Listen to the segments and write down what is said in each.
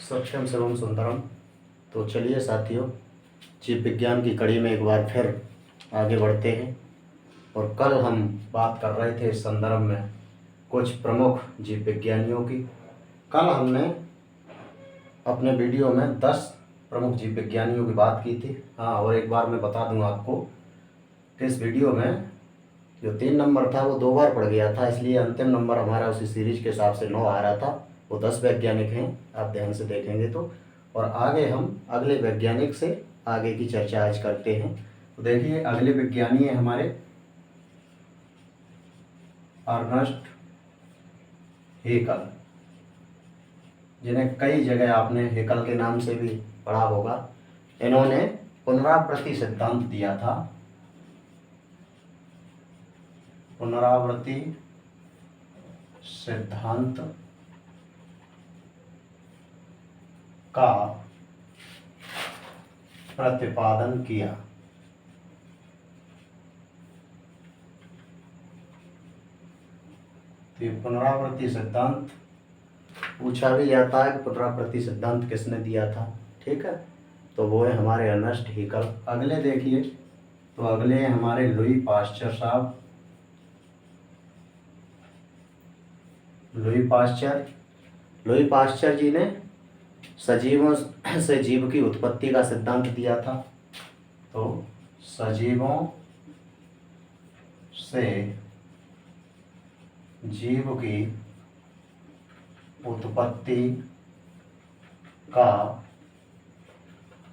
सत्यम शिवम सुंदरम। तो चलिए साथियों, जीव विज्ञान की कड़ी में एक बार फिर आगे बढ़ते हैं। और कल हम बात कर रहे थे इस संदर्भ में कुछ प्रमुख जीव विज्ञानियों की। कल हमने अपने वीडियो में 10 प्रमुख जीव विज्ञानियों की बात की थी। हाँ, और एक बार मैं बता दूं आपको कि इस वीडियो में जो 3 नंबर था वो 2 बार पड़ गया था, इसलिए अंतिम नंबर हमारा उसी सीरीज के हिसाब से 9 आ रहा था। वो 10 वैज्ञानिक हैं, आप ध्यान से देखेंगे तो। और आगे हम अगले वैज्ञानिक से आगे की चर्चा आज करते हैं। तो देखिए, अगले विज्ञानी हैं हमारे अर्नेस्ट हेकल, जिन्हें कई जगह आपने हेकल के नाम से भी पढ़ा होगा। इन्होंने पुनरावृत्ति सिद्धांत दिया था। पुनरावृत्ति सिद्धांत का प्रतिपादन किया। तो ये पुनरावृत्ति सिद्धांत पूछा भी जाता है कि पुनरावृत्ति सिद्धांत किसने दिया था। ठीक है, तो वो है हमारे अर्नेस्ट हेकल। अगले देखिए, तो अगले हमारे लुई पाश्चर साहब। लुई पाश्चर जी ने सजीवों से जीव की उत्पत्ति का सिद्धांत दिया था। तो सजीवों से जीव की उत्पत्ति का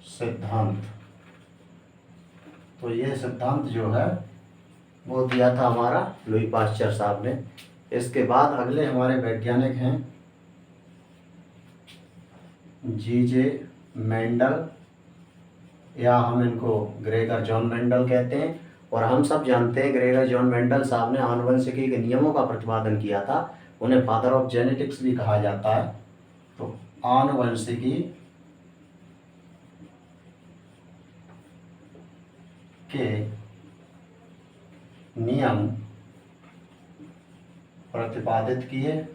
सिद्धांत, तो ये सिद्धांत जो है वो दिया था हमारा लुई पाश्चर साहब ने। इसके बाद अगले हमारे वैज्ञानिक हैं जीजे मेंडल, या हम इनको ग्रेगर जॉन मेंडल कहते हैं। और हम सब जानते हैं ग्रेगर जॉन मेंडल साहब ने आनुवंशिकी के नियमों का प्रतिपादन किया था। उन्हें फादर ऑफ जेनेटिक्स भी कहा जाता है। तो आनुवंशिकी के नियम प्रतिपादित किए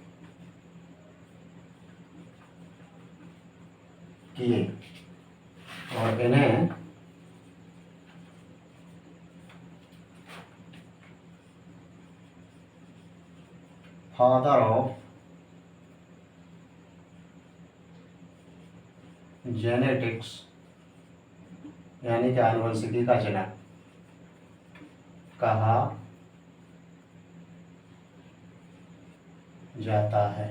और इन्हें फादर ऑफ जेनेटिक्स यानी कि आनुवंशिकी का जनक कहा जाता है।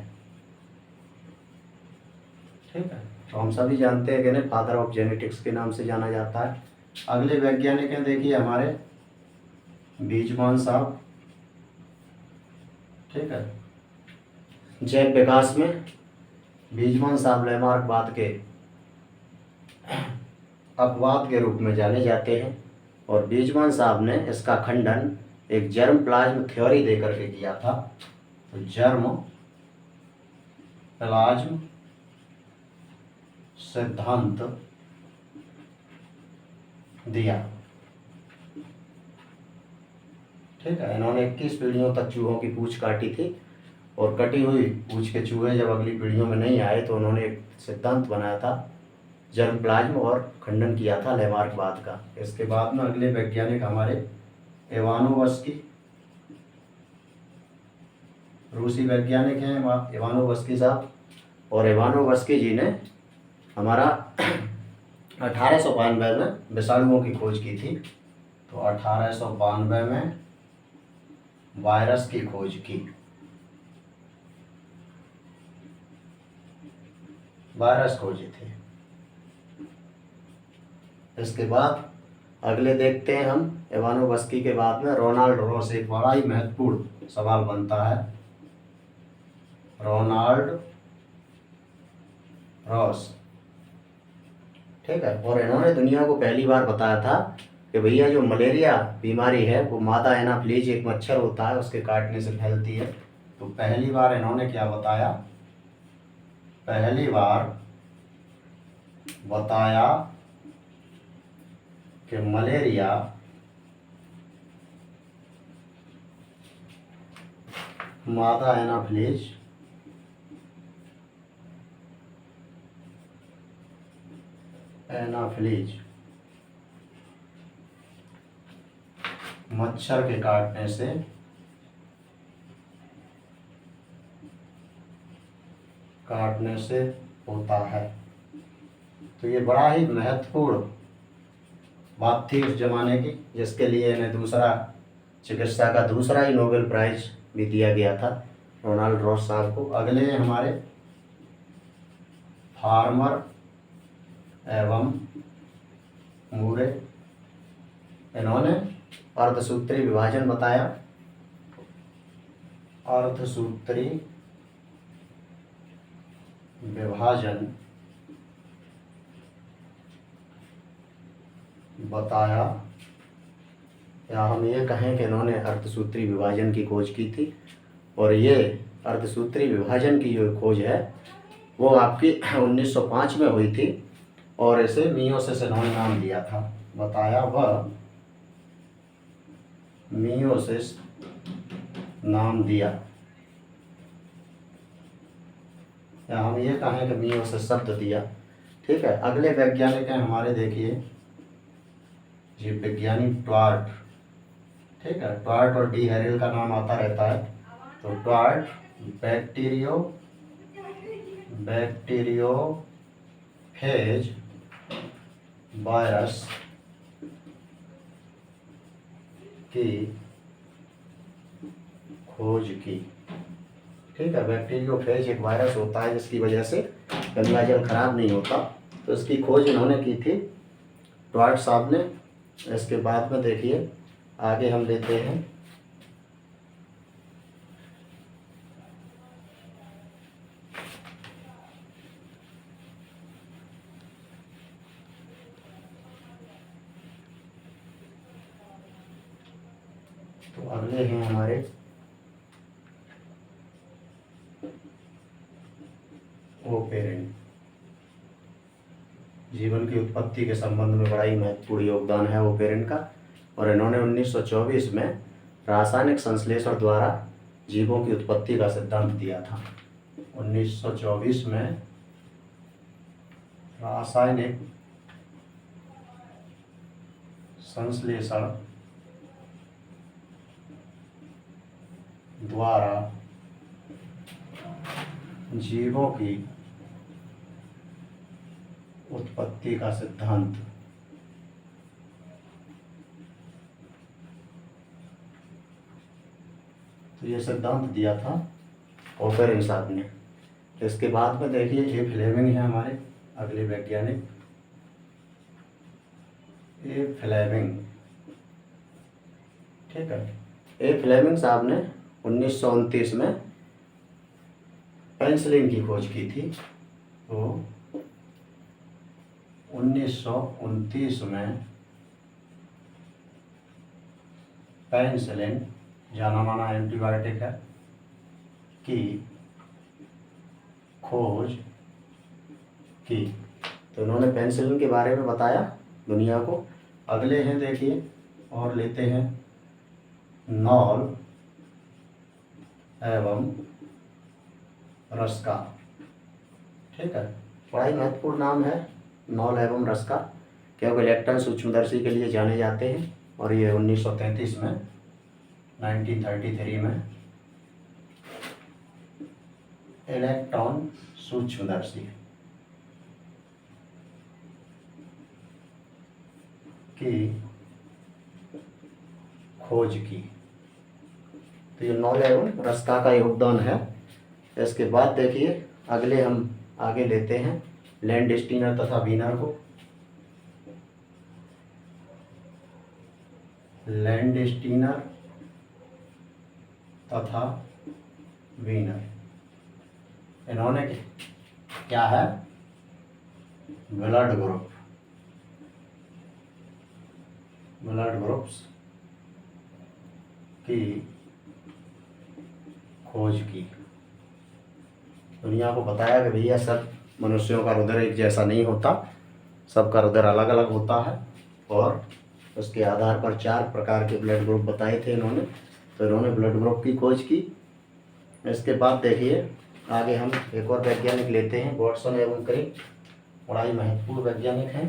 ठीक है, तो हम सभी जानते हैं कि इन्हें फादर ऑफ जेनेटिक्स के नाम से जाना जाता है। अगले वैज्ञानिक हैं देखिए हमारे बीजमान साहब। ठीक है, जैव विकास में बीजमान साहब लैमार्कवाद के अपवाद के रूप में जाने जाते हैं। और बीजमान साहब ने इसका खंडन एक जर्म प्लाज्म थ्योरी देकर के किया था। तो जर्म प्लाज्म सिद्धांत दिया। ठीक है, इन्होंने 21 पीढ़ियों तक चूहों की पूंछ काटी थी। और कटी हुई पूंछ के चूहे जब अगली पीढ़ियों में नहीं आए तो उन्होंने एक सिद्धांत बनाया था जर्म प्लाज्म, और खंडन किया था लैमार्कवाद का। इसके बाद में अगले वैज्ञानिक हमारे इवानोवस्की, रूसी वैज्ञानिक हैं इवानोवस्की साहब। और इवानोवस्की जी ने हमारा 1892 में विषाणुओं की खोज की थी। तो 1892 में वायरस की खोज की। वायरस खोजे थे। इसके बाद अगले देखते हैं हम इवानोवस्की के बाद में रोनाल्ड रॉस। एक बड़ा ही महत्वपूर्ण सवाल बनता है, रोनाल्ड रॉस। ठीक है, और इन्होंने दुनिया को पहली बार बताया था कि भैया जो मलेरिया बीमारी है वो मादा एनाफ्लीज एक मच्छर होता है, उसके काटने से फैलती है। तो पहली बार इन्होंने क्या बताया? पहली बार बताया कि मलेरिया मादा एनाफ्लीज एनाफिलीज, मच्छर के काटने से होता है। तो ये बड़ा ही महत्वपूर्ण बात थी उस जमाने की, जिसके लिए इन्हें दूसरा चिकित्सा का दूसरा ही नोबेल प्राइज भी दिया गया था रोनाल्ड रॉस साहब को। अगले हमारे फार्मर एवं मूरे, इन्होंने अर्धसूत्री विभाजन बताया। अर्धसूत्री विभाजन बताया, या हम ये कहें कि इन्होंने अर्धसूत्री विभाजन की खोज की थी। और ये अर्धसूत्री विभाजन की जो खोज है वो आपकी 1905 में हुई थी, और इसे मियोसिस इन्होंने नाम दिया था। बताया वह मियोसिस नाम दिया, या हम ये कहें कि मियोसिस शब्द दिया। ठीक है। अगले वैज्ञानिक हैं हमारे, देखिए जी वैज्ञानिक ट्वार्ट। ठीक है, ट्वार्ट और डी हैरिल का नाम आता रहता है। तो ट्वार्ट बैक्टीरियोफेज वायरस की खोज की। ठीक है, बैक्टीरियोफेज एक वायरस होता है जिसकी वजह से गंगा जल खराब नहीं होता, तो इसकी खोज इन्होंने की थी ट्वार्ट साहब ने। इसके बाद में देखिए आगे हम लेते हैं तो अगले हैं हमारे ओपेरेंट। जीवन की उत्पत्ति के संबंध में बड़ा ही महत्वपूर्ण योगदान है ओपेरेंट का, और इन्होंने 1924 में रासायनिक संश्लेषण द्वारा जीवों की उत्पत्ति का सिद्धांत दिया था। 1924 में रासायनिक संश्लेषण द्वारा जीवों की उत्पत्ति का सिद्धांत। तो ये सिद्धांत दिया था ओपेरेंट साहब ने। इसके बाद में देखिए ए फ्लेमिंग है हमारे अगले वैज्ञानिक, ए फ्लेमिंग। ठीक है, ए फ्लेमिंग साहब ने 1929 में पेनिसिलिन की खोज की थी। तो 1929 में पेनिसिलिन, जाना माना एंटीबायोटिक है, की खोज की। तो उन्होंने पेनिसिलिन के बारे में बताया दुनिया को। अगले हैं देखिए, और लेते हैं नॉल एवं रस्का। ठीक है, बड़ा ही महत्वपूर्ण नाम है नॉल एवं रस्का, क्योंकि इलेक्ट्रॉन सूक्ष्मदर्शी के लिए जाने जाते हैं। और ये 1933 में 1933 में इलेक्ट्रॉन सूक्ष्मदर्शी की खोज की। तो ये नॉल एवं रस्का का योगदान है। इसके बाद देखिए अगले हम आगे लेते हैं लैंडस्टीनर तथा वीनर को। लैंडस्टीनर तथा वीनर, इन्होंने क्या है, ब्लड ग्रुप्स की खोज की। दुनिया को बताया कि भैया सब मनुष्यों का हृदय एक जैसा नहीं होता, सबका हृदय अलग अलग होता है, और उसके आधार पर 4 प्रकार के ब्लड ग्रुप बताए थे इन्होंने। तो इन्होंने ब्लड ग्रुप की खोज की। इसके बाद देखिए आगे हम एक और वैज्ञानिक लेते हैं, वाटसन एवं क्रिक। बड़ा ही महत्वपूर्ण वैज्ञानिक हैं,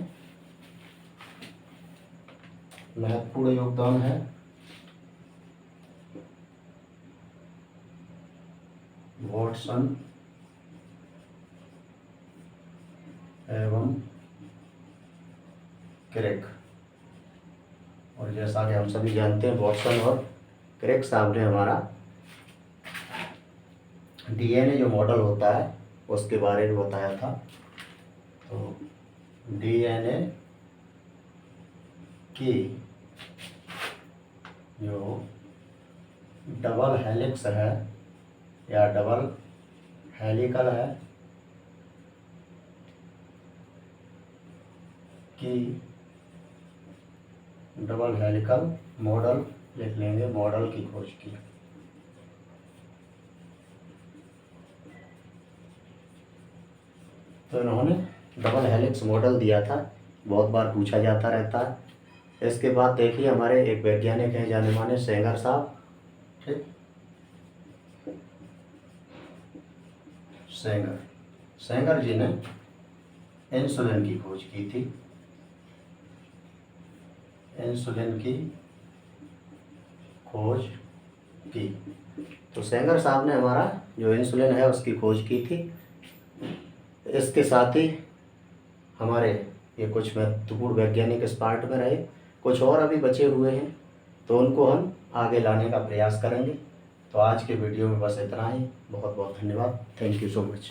महत्वपूर्ण योगदान है। वाटसन एवं क्रिक। और जैसा कि हम सभी जानते हैं, वाटसन और क्रिक साहब ने हमारा डीएनए जो मॉडल होता है उसके बारे में बताया था। तो डीएनए की जो डबल हेलिक्स है या डबल हेलिकल है कि डबल हेलिकल मॉडल लिख लेंगे, मॉडल की खोज की। तो इन्होंने डबल हेलिक्स मॉडल दिया था, बहुत बार पूछा जाता रहता है। इसके बाद देखिए हमारे एक वैज्ञानिक हैं जाने माने, सेंगर साहब। ठीक, सेंगर जी ने इंसुलिन की खोज की थी, इंसुलिन की खोज की। तो सेंगर साहब ने हमारा जो इंसुलिन है उसकी खोज की थी। इसके साथ ही हमारे ये कुछ महत्वपूर्ण वैज्ञानिक इस पार्ट में रहे, कुछ और अभी बचे हुए हैं, तो उनको हम आगे लाने का प्रयास करेंगे। तो आज के वीडियो में बस इतना ही। बहुत बहुत धन्यवाद। Thank you so much.